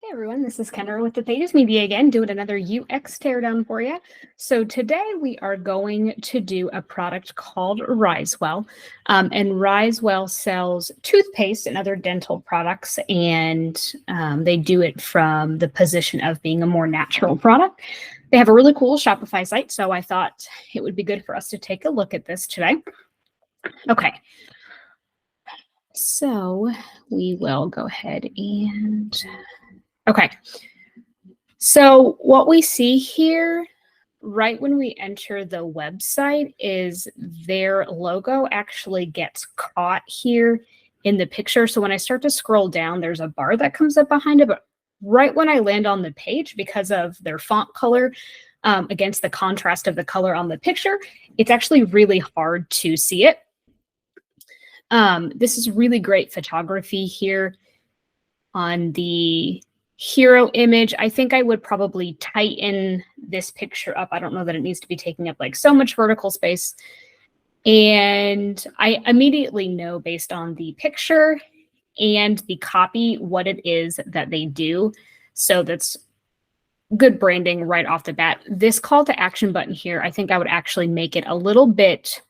Hey everyone, this is Kendra with the Pages Media again, doing another UX teardown for you. So today we are going to do a product called Risewell. And Risewell sells toothpaste and other dental products, and they do it from the position of being a more natural product. They have a really cool Shopify site, so I thought it would be good for us to take a look at this today. Okay, so we will go ahead and... Okay, so what we see here right when we enter the website is their logo actually gets caught here in the picture. So when I start to scroll down, there's a bar that comes up behind it. But right when I land on the page, because of their font color against the contrast of the color on the picture, it's actually really hard to see it. This is really great photography here on the hero image. I think I would probably tighten this picture up. I don't know that it needs to be taking up like so much vertical space. And I immediately know based on the picture and the copy what it is that they do. So that's good branding right off the bat. This call to action button here, I think I would actually make it a little bit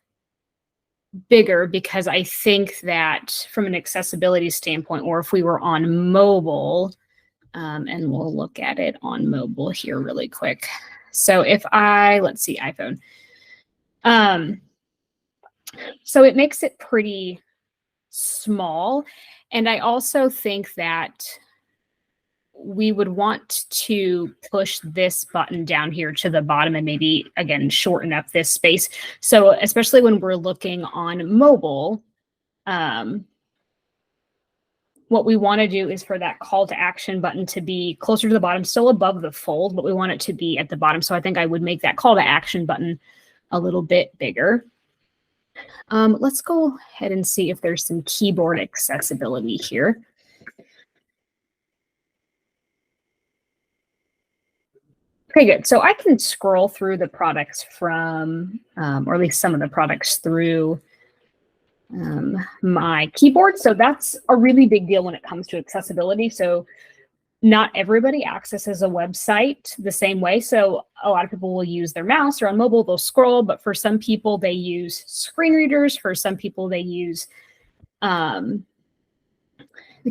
bigger, because I think that from an accessibility standpoint, or if we were on mobile, and we'll look at it on mobile here really quick. So if let's see, iPhone. So it makes it pretty small. And I also think that we would want to push this button down here to the bottom and maybe, again, shorten up this space. So especially when we're looking on mobile, what we want to do is for that call to action button to be closer to the bottom, still above the fold, but we want it to be at the bottom. So I think I would make that call to action button a little bit bigger. Let's go ahead and see if there's some keyboard accessibility here. Okay, good. So I can scroll through the products from, or at least some of the products through my keyboard. So that's a really big deal when it comes to accessibility. So not everybody accesses a website the same way. So a lot of people will use their mouse, or on mobile, they'll scroll, but for some people they use screen readers. For some people they use the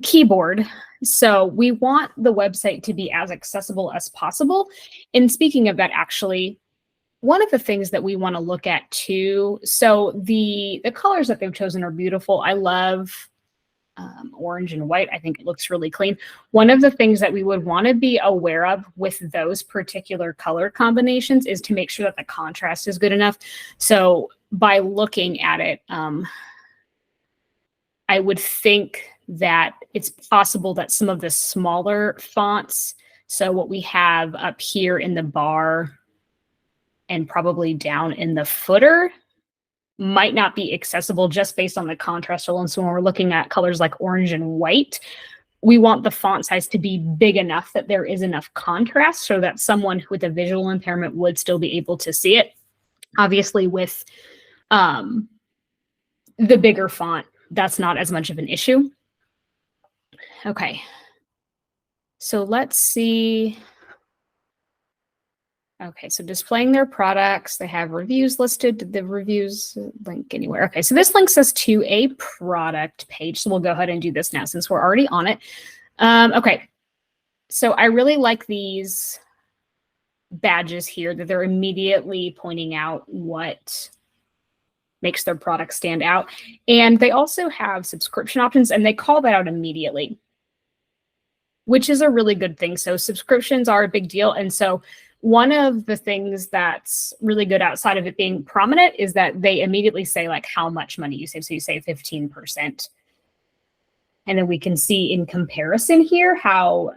keyboard. So we want the website to be as accessible as possible. And speaking of that, actually, one of the things that we want to look at too, so the colors that they've chosen are beautiful. I love orange and white. I think it looks really clean. One of the things that we would want to be aware of with those particular color combinations is to make sure that the contrast is good enough. So by looking at it, I would think that it's possible that some of the smaller fonts, so what we have up here in the bar and probably down in the footer, might not be accessible just based on the contrast alone. So when we're looking at colors like orange and white, we want the font size to be big enough that there is enough contrast so that someone with a visual impairment would still be able to see it. Obviously with the bigger font, that's not as much of an issue. Okay, so let's see. Okay, so displaying their products, they have reviews listed. Did the reviews link anywhere? Okay, so this links us to a product page. So we'll go ahead and do this now since we're already on it. Okay, so I really like these badges here that they're immediately pointing out what makes their product stand out. And they also have subscription options, and they call that out immediately, which is a really good thing. So subscriptions are a big deal. And so one of the things that's really good outside of it being prominent is that they immediately say like how much money you save. So you save 15%. And then we can see in comparison here how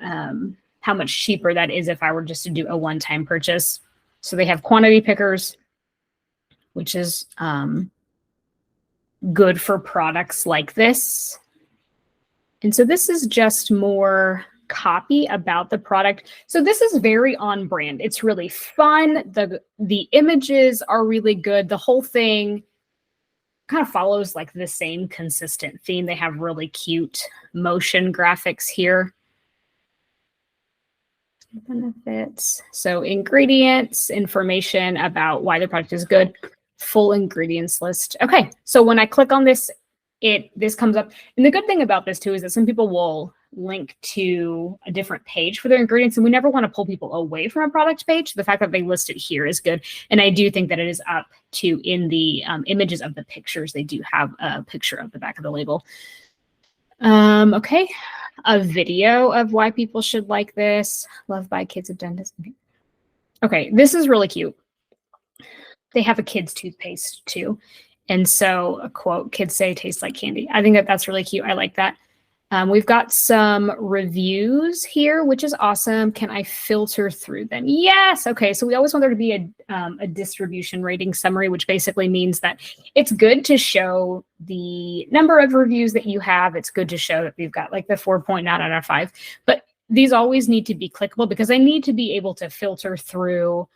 much cheaper that is if I were just to do a one-time purchase. So they have quantity pickers, which is good for products like this. And so this is just more copy about the product. So this is very on brand. It's really fun. The images are really good. The whole thing kind of follows like the same consistent theme. They have really cute motion graphics here. benefits. So ingredients, information about why the product is good, full ingredients list. Okay, so when I click on this, this comes up. And the good thing about this too is that some people will link to a different page for their ingredients, and we never want to pull people away from a product page. The fact that they list it here is good. And I do think that it is up to in the images of the pictures. They do have a picture of the back of the label. Okay, a video of why people should like this. Loved by kids of dentists. Okay, this is really cute. They have a kid's toothpaste too. And so a quote, kids say tastes like candy. I think that that's really cute. I like that. We've got some reviews here, which is awesome. Can I filter through them? Yes. Okay. So we always want there to be a distribution rating summary, which basically means that it's good to show the number of reviews that you have. It's good to show that we've got like the 4.9 out of 5, but these always need to be clickable because I need to be able to filter through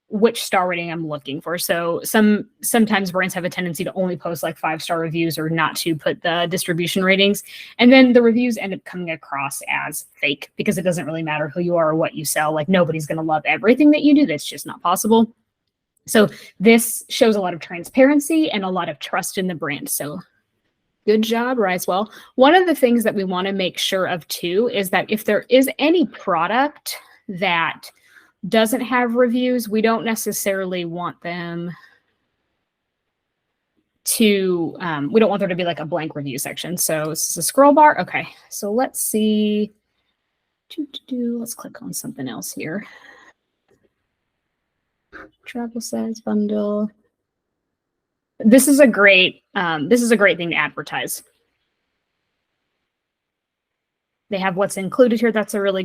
which star rating I'm looking for. So sometimes brands have a tendency to only post like 5-star reviews or not to put the distribution ratings. And then the reviews end up coming across as fake because it doesn't really matter who you are or what you sell. Like nobody's going to love everything that you do. That's just not possible. So this shows a lot of transparency and a lot of trust in the brand. So good job, Risewell. One of the things that we want to make sure of too is that if there is any product that doesn't have reviews, we don't necessarily want them to, we don't want there to be like a blank review section. So this is a scroll bar. Okay, so let's see. Let's click on something else here. Travel size bundle. This is a great thing to advertise. They have what's included here. That's a really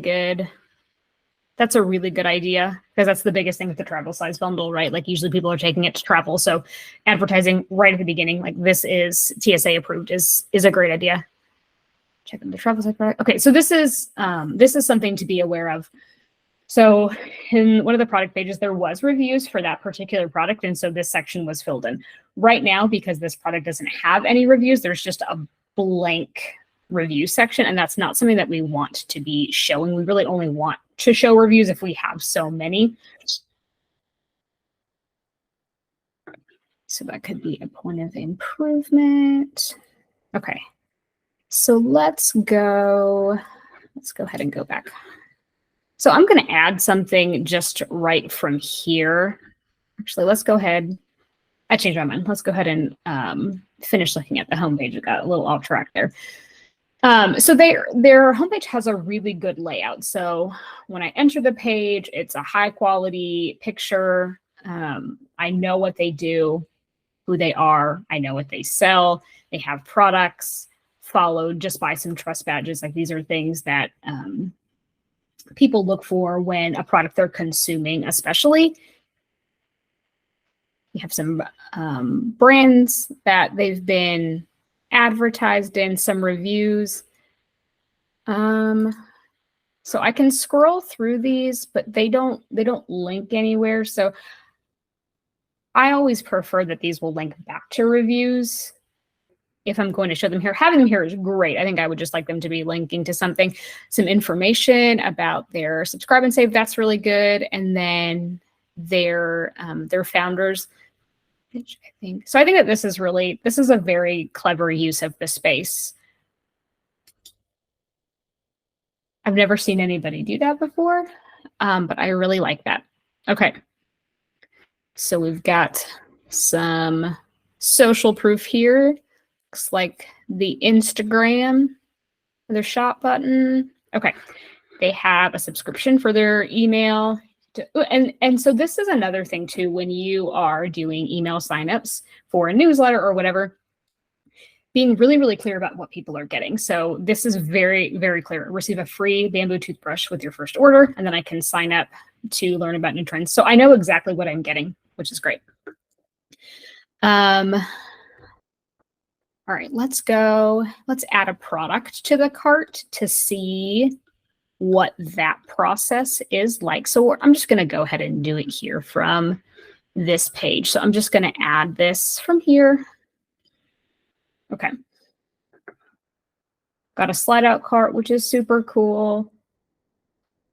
good idea because that's the biggest thing with the travel size bundle, right? Like usually people are taking it to travel. So advertising right at the beginning, like this is TSA approved is a great idea. Check out the travel size product. Okay, so this is something to be aware of. So in one of the product pages, there was reviews for that particular product. And so this section was filled in. Right now, because this product doesn't have any reviews, there's just a blank review section. And that's not something that we want to be showing. We really only want to show reviews if we have so many. So that could be a point of improvement. Okay. So let's go ahead and go back. So I'm going to add something just right from here. Actually, let's go ahead. I changed my mind. Let's go ahead and finish looking at the homepage. It got a little off track there. So their homepage has a really good layout. So when I enter the page, it's a high quality picture. I know what they do, who they are. I know what they sell. They have products followed just by some trust badges. Like these are things that people look for when a product they're consuming, especially. You have some brands that they've been advertised in, some reviews. So I can scroll through these, but they don't link anywhere. So I always prefer that these will link back to reviews if I'm going to show them here. Having them here is great. I think I would just like them to be linking to something, some information about their subscribe and save. That's really good. And then their founders, I think. So I think that this is a very clever use of the space. I've never seen anybody do that before, but I really like that. Okay. So we've got some social proof here. Looks like the Instagram, their shop button. Okay. They have a subscription for their email. And so this is another thing too, when you are doing email signups for a newsletter or whatever, being really, really clear about what people are getting. So this is very, very clear. Receive a free bamboo toothbrush with your first order, and then I can sign up to learn about new trends. So I know exactly what I'm getting, which is great. All right, let's add a product to the cart to see what that process is like. So I'm just going to go ahead and do it here from this page. So I'm just going to add this from here. Okay. Got a slide out cart, which is super cool.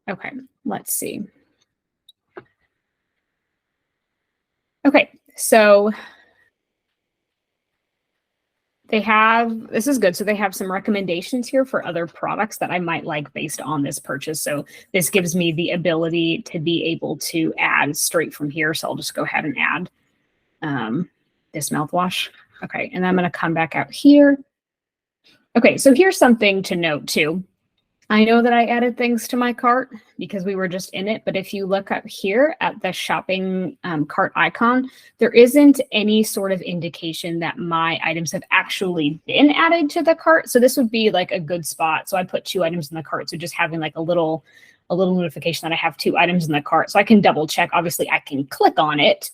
Okay, let's see. Okay, so they have, this is good. So they have some recommendations here for other products that I might like based on this purchase. So this gives me the ability to be able to add straight from here. So I'll just go ahead and add this mouthwash. Okay, and I'm going to come back out here. Okay, so here's something to note too. I know that I added things to my cart because we were just in it, but if you look up here at the shopping cart icon, there isn't any sort of indication that my items have actually been added to the cart. So this would be like a good spot. So I put 2 items in the cart. So just having like a little notification that I have 2 items in the cart. So I can double check. Obviously I can click on it,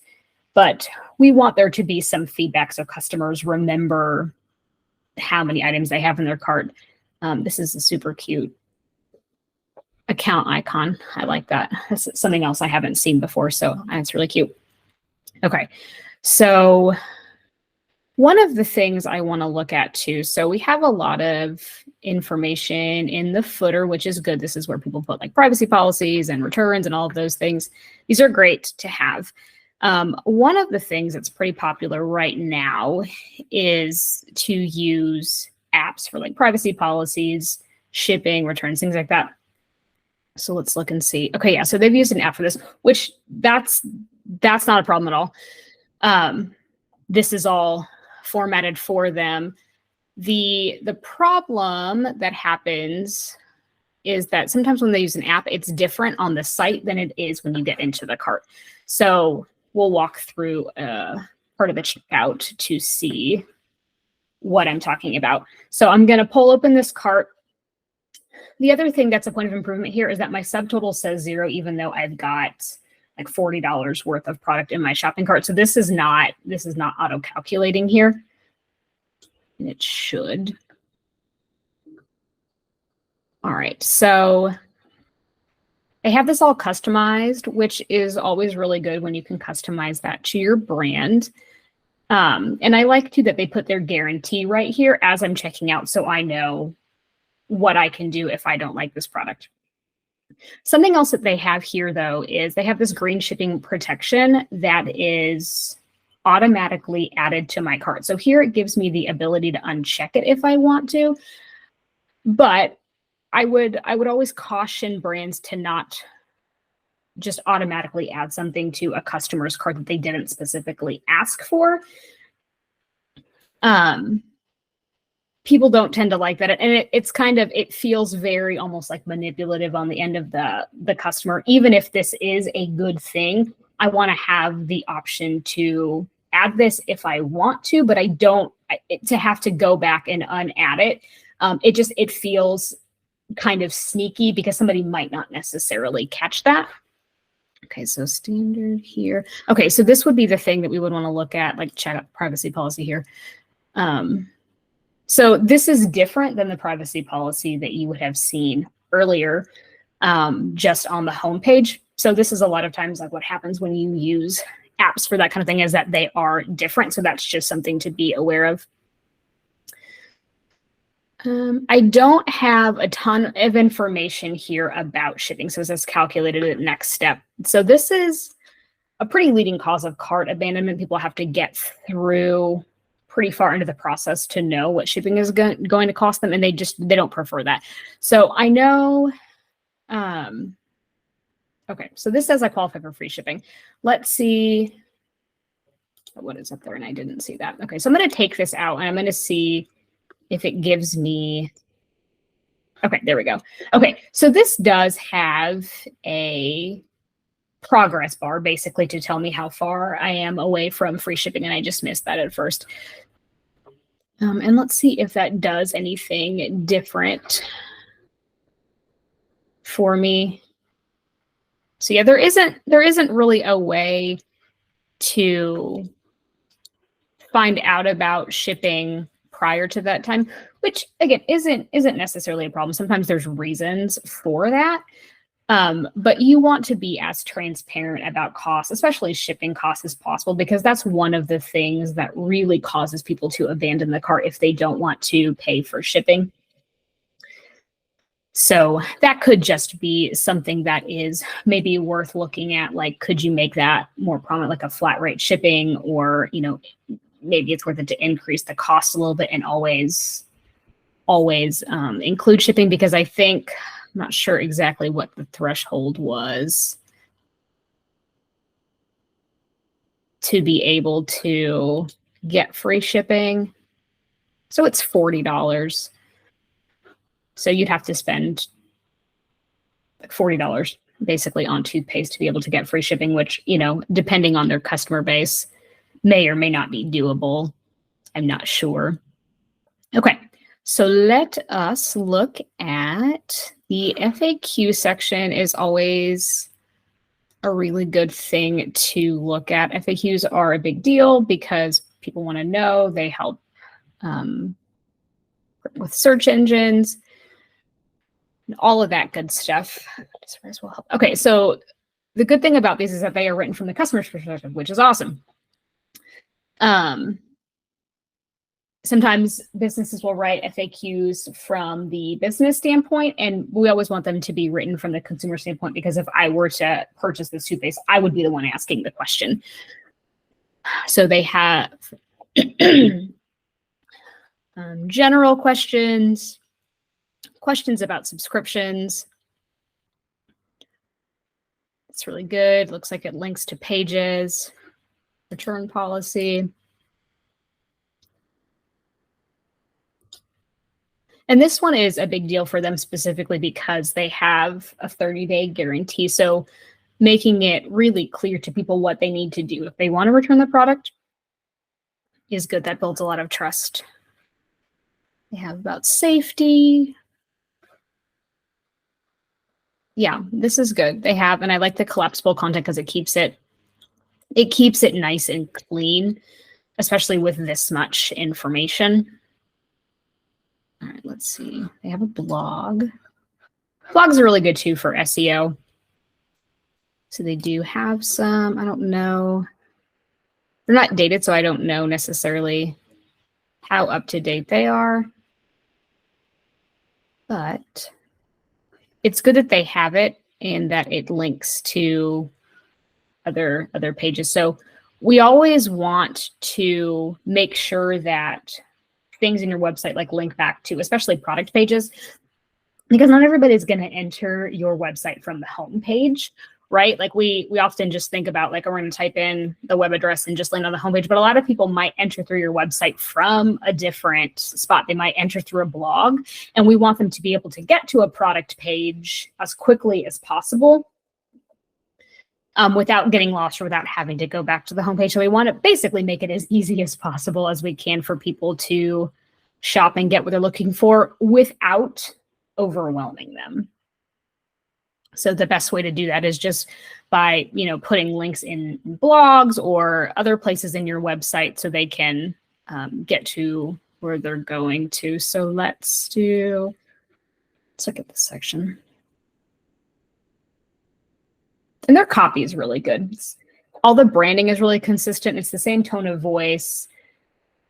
but we want there to be some feedback so customers remember how many items they have in their cart. This is a super cute account icon. I like that. That's something else I haven't seen before, so that's really cute. Okay, so one of the things I want to look at too, so we have a lot of information in the footer, which is good. This is where people put like privacy policies and returns and all of those things. These are great to have. One of the things that's pretty popular right now is to use apps for like privacy policies, shipping, returns, things like that. So let's look and see. Okay, yeah, so they've used an app for this, which that's not a problem at all. This is all formatted for them. The problem that happens is that sometimes when they use an app, it's different on the site than it is when you get into the cart. So we'll walk through part of the checkout to see what I'm talking about. So I'm going to pull open this cart. The other thing that's a point of improvement here is that my subtotal says 0, even though I've got like $40 worth of product in my shopping cart. So this is not auto calculating here. And it should. All right, so I have this all customized, which is always really good when you can customize that to your brand. And I like too that they put their guarantee right here as I'm checking out, so I know what I can do if I don't like this product. Something else that they have here though is they have this green shipping protection that is automatically added to my cart. So here it gives me the ability to uncheck it if I want to, but I would always caution brands to not just automatically add something to a customer's cart that they didn't specifically ask for. People don't tend to like that. And it's kind of, it feels very almost like manipulative on the end of the customer. Even if this is a good thing, I want to have the option to add this if I want to, but I don't, to have to go back and unadd it. It feels kind of sneaky because somebody might not necessarily catch that. Okay, so standard here. Okay, so this would be the thing that we would want to look at, like check out privacy policy here. So this is different than the privacy policy that you would have seen earlier, just on the homepage. So this is a lot of times like what happens when you use apps for that kind of thing is that they are different. So that's just something to be aware of. I don't have a ton of information here about shipping. So it says calculated at next step. So this is a pretty leading cause of cart abandonment. People have to get through pretty far into the process to know what shipping is going to cost them, and they don't prefer that. So I know, okay, so this says I qualify for free shipping. Let's see what is up there, and I didn't see that. Okay, so I'm going to take this out, and I'm going to see if it gives me, okay, there we go. Okay, so this does have a progress bar basically to tell me how far I am away from free shipping, and I just missed that at first. And let's see if that does anything different for me. So yeah, there isn't really a way to find out about shipping prior to that time, which again isn't necessarily a problem. Sometimes there's reasons for that. But you want to be as transparent about costs, especially shipping costs, as possible, because that's one of the things that really causes people to abandon the cart if they don't want to pay for shipping. So that could just be something that is maybe worth looking at. Like, could you make that more prominent, like a flat rate shipping, or, you know, maybe it's worth it to increase the cost a little bit and always include shipping, because I think, I'm not sure exactly what the threshold was to be able to get free shipping. So it's $40. So you'd have to spend like $40 basically on toothpaste to be able to get free shipping, which, you know, depending on their customer base, may or may not be doable. I'm not sure. Okay, so let us look at the FAQ section. Is always a really good thing to look at. FAQs are a big deal because people want to know. They help with search engines, and all of that good stuff. Okay, so the good thing about these is that they are written from the customer's perspective, which is awesome. Sometimes businesses will write FAQs from the business standpoint, and we always want them to be written from the consumer standpoint, because if I were to purchase this toothpaste, I would be the one asking the question. So they have general questions, questions about subscriptions. It's really good. Looks like it links to pages, return policy. And this one is a big deal for them specifically because they have a 30-day guarantee. So making it really clear to people what they need to do if they want to return the product is good. That builds a lot of trust. They have about safety. Yeah, this is good. They have, and I like the collapsible content because it keeps it nice and clean, especially with this much information. All right, let's see. They have a blog. Blogs are really good too for SEO. So they do have some, I don't know. They're not dated, so I don't know necessarily how up to date they are. But it's good that they have it and that it links to other pages. So we always want to make sure that things in your website like link back to, especially product pages, because not everybody's going to enter your website from the home page, right? Like we often just think about like, we're going to type in the web address and just land on the homepage, but a lot of people might enter through your website from a different spot. They might enter through a blog, and we want them to be able to get to a product page as quickly as possible without getting lost or without having to go back to the homepage. So we want to basically make it as easy as possible as we can for people to shop and get what they're looking for without overwhelming them. So the best way to do that is just by, you know, putting links in blogs or other places in your website so they can get to where they're going to. So let's look at this section. And their copy is really good. All the branding is really consistent. It's the same tone of voice,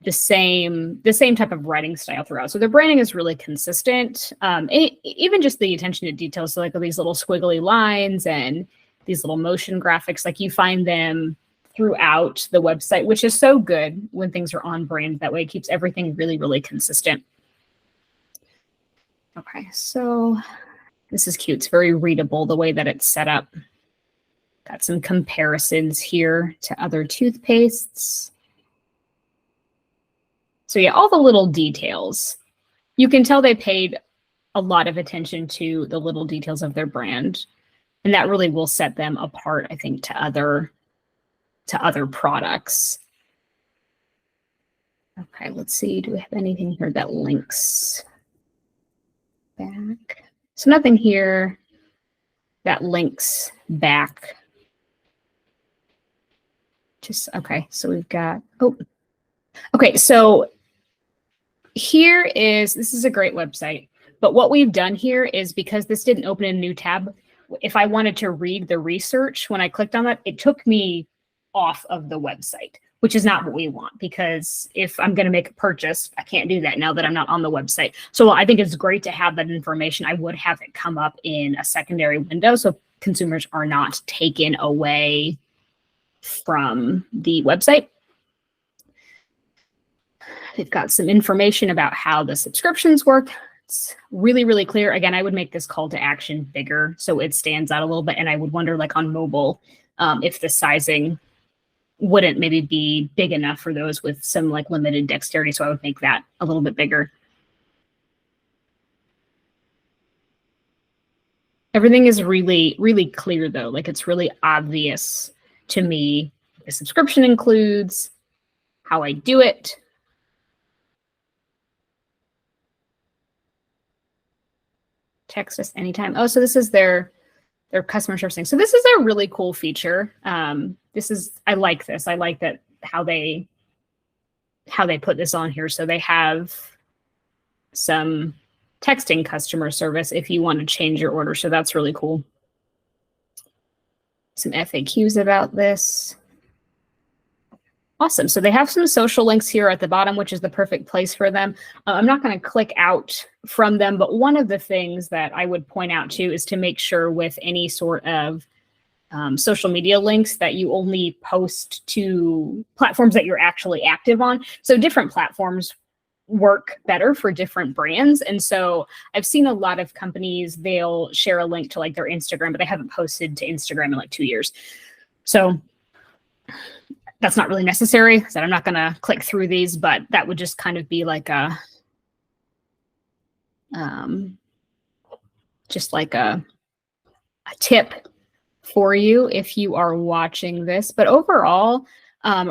the same type of writing style throughout. So their branding is really consistent. Even just the attention to detail. So like these little squiggly lines and these little motion graphics, like you find them throughout the website, which is so good when things are on brand. That way it keeps everything really, really consistent. Okay, so this is cute. It's very readable the way that it's set up. Got some comparisons here to other toothpastes. So yeah, all the little details. You can tell they paid a lot of attention to the little details of their brand. And that really will set them apart, I think, to other products. Okay, let's see. Do we have anything here that links back? So nothing here that links back. Just, okay, so we've got, okay, so this is a great website, but what we've done here is, because this didn't open in a new tab, if I wanted to read the research, when I clicked on that, it took me off of the website, which is not what we want, because if I'm going to make a purchase, I can't do that now that I'm not on the website. So I think it's great to have that information. I would have it come up in a secondary window so consumers are not taken away from the website. They've got some information about how the subscriptions work. It's really, really clear. Again, I would make this call to action bigger so it stands out a little bit. And I would wonder, like on mobile, if the sizing wouldn't maybe be big enough for those with some like limited dexterity. So I would make that a little bit bigger. Everything is really, really clear though. Like it's really obvious to me. The subscription includes, how I do it. Text us anytime. Oh, so this is their customer service thing. So this is a really cool feature. I like this. I like that how they put this on here. So they have some texting customer service if you want to change your order. So that's really cool. Some FAQs about this. Awesome. So they have some social links here at the bottom, which is the perfect place for them. I'm not going to click out from them, but one of the things that I would point out to is to make sure with any sort of social media links that you only post to platforms that you're actually active on. So different platforms work better for different brands. And so I've seen a lot of companies, they'll share a link to like their Instagram, but they haven't posted to Instagram in like 2 years. So that's not really necessary. So I'm not going to click through these, but that would just kind of be like a, just like a tip for you if you are watching this. But overall,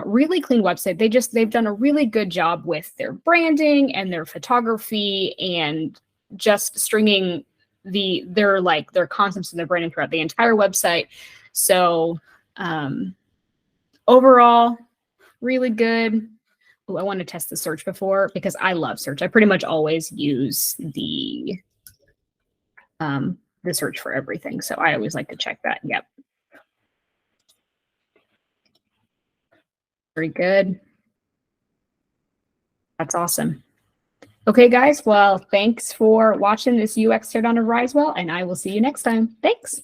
really clean website. They've done a really good job with their branding and their photography and just stringing their concepts and their branding throughout the entire website. So overall, really good. Ooh, I want to test the search before because I love search. I pretty much always use the search for everything. So I always like to check that. Yep. Very good. That's awesome. Okay, guys. Well, thanks for watching this UX Teardown of Risewell, and I will see you next time. Thanks.